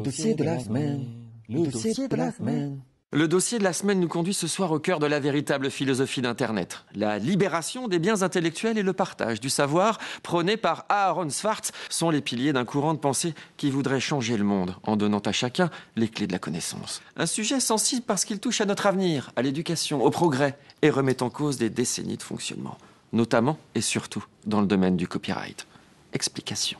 Dossier de la semaine. Le dossier de la semaine. Le dossier de la semaine nous conduit ce soir au cœur de la véritable philosophie d'Internet. La libération des biens intellectuels et le partage du savoir, prôné par Aaron Swartz, sont les piliers d'un courant de pensée qui voudrait changer le monde en donnant à chacun les clés de la connaissance. Un sujet sensible parce qu'il touche à notre avenir, à l'éducation, au progrès et remet en cause des décennies de fonctionnement, notamment et surtout dans le domaine du copyright. Explication.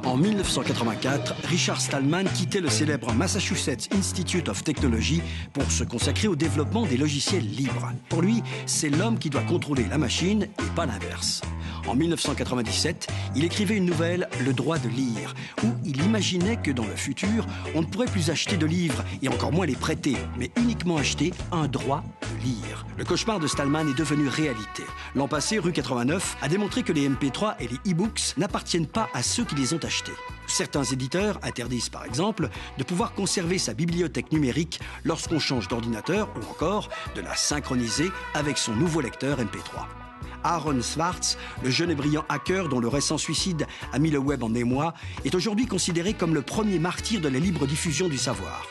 En 1984, Richard Stallman quittait le célèbre Massachusetts Institute of Technology pour se consacrer au développement des logiciels libres. Pour lui, c'est l'homme qui doit contrôler la machine et pas l'inverse. En 1997, il écrivait une nouvelle, Le droit de lire, où il imaginait que dans le futur, on ne pourrait plus acheter de livres et encore moins les prêter, mais uniquement acheter un droit de lire. Le cauchemar de Stallman est devenu réalité. L'an passé, Rue 89 a démontré que les MP3 et les e-books n'appartiennent pas à ceux qui les ont achetés. Certains éditeurs interdisent par exemple de pouvoir conserver sa bibliothèque numérique lorsqu'on change d'ordinateur ou encore de la synchroniser avec son nouveau lecteur MP3. Aaron Swartz, le jeune et brillant hacker dont le récent suicide a mis le web en émoi, est aujourd'hui considéré comme le premier martyr de la libre diffusion du savoir.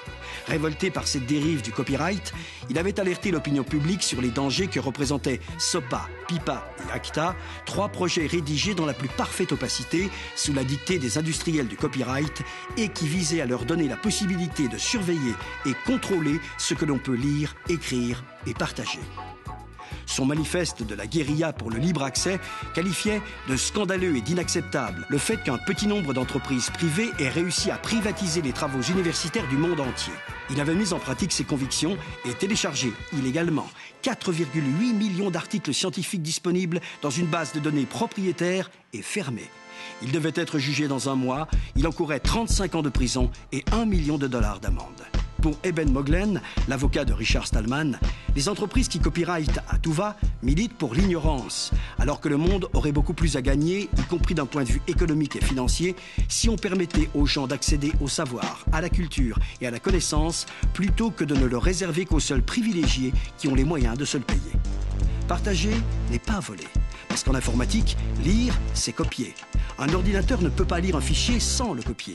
Révolté par cette dérive du copyright, il avait alerté l'opinion publique sur les dangers que représentaient SOPA, PIPA et ACTA, trois projets rédigés dans la plus parfaite opacité sous la dictée des industriels du copyright et qui visaient à leur donner la possibilité de surveiller et contrôler ce que l'on peut lire, écrire et partager. Son manifeste de la guérilla pour le libre accès qualifiait de scandaleux et d'inacceptable le fait qu'un petit nombre d'entreprises privées aient réussi à privatiser les travaux universitaires du monde entier. Il avait mis en pratique ses convictions et téléchargé illégalement 4,8 millions d'articles scientifiques disponibles dans une base de données propriétaire et fermée. Il devait être jugé dans un mois, il encourait 35 ans de prison et $1 million d'amende. Pour Eben Moglen, l'avocat de Richard Stallman, les entreprises qui copyrightent à tout va militent pour l'ignorance, alors que le monde aurait beaucoup plus à gagner, y compris d'un point de vue économique et financier, si on permettait aux gens d'accéder au savoir, à la culture et à la connaissance, plutôt que de ne le réserver qu'aux seuls privilégiés qui ont les moyens de se le payer. Partager n'est pas voler, parce qu'en informatique, lire, c'est copier. Un ordinateur ne peut pas lire un fichier sans le copier.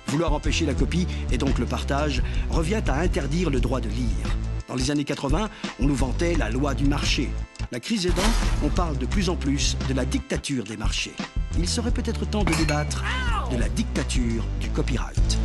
Vouloir empêcher la copie et donc le partage revient à interdire le droit de lire. Dans les années 80, on nous vantait la loi du marché. La crise aidant, on parle de plus en plus de la dictature des marchés. Il serait peut-être temps de débattre de la dictature du copyright.